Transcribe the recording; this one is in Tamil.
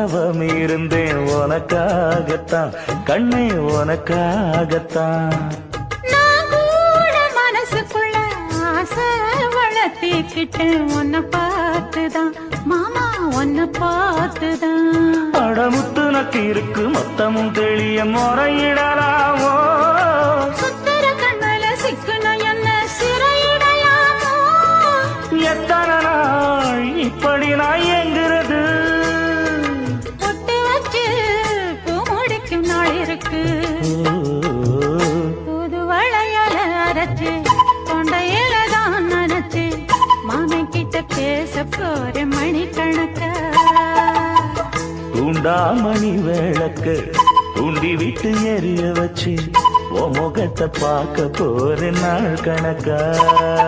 தவம் இருந்தேன் உனக்காகத்தான் கண்ணே உனக்காகத்தான். நான் கூட மனசுக்குள்ள ஆசை வளர்த்திக்கிட்டேன் உன்னை பார்த்துதான் மாமா உன்னை பார்த்துதான். அடமுத்து நக்கு இருக்கு மொத்தமும் தெளிய முறையிடலாமோ சுத்தர கண்ணுல சிக்கணும் என்ன சிறையிடையாமோ. எத்தனை நாள் இப்படி நான் எங்கிறது பொட்டு வச்சு பூ முடிக்கும் நாள் இருக்கு. புது வளையல அரைச்சு தொண்டையில தான் நினைச்சு மாமன் கிட்ட பேச போற மணிக்கணக்கா. தூண்டாமணி விளக்கு தூண்டி விட்டு எரிய வச்சு உன் முகத்தை பார்க்க போற நாள் கணக்கா.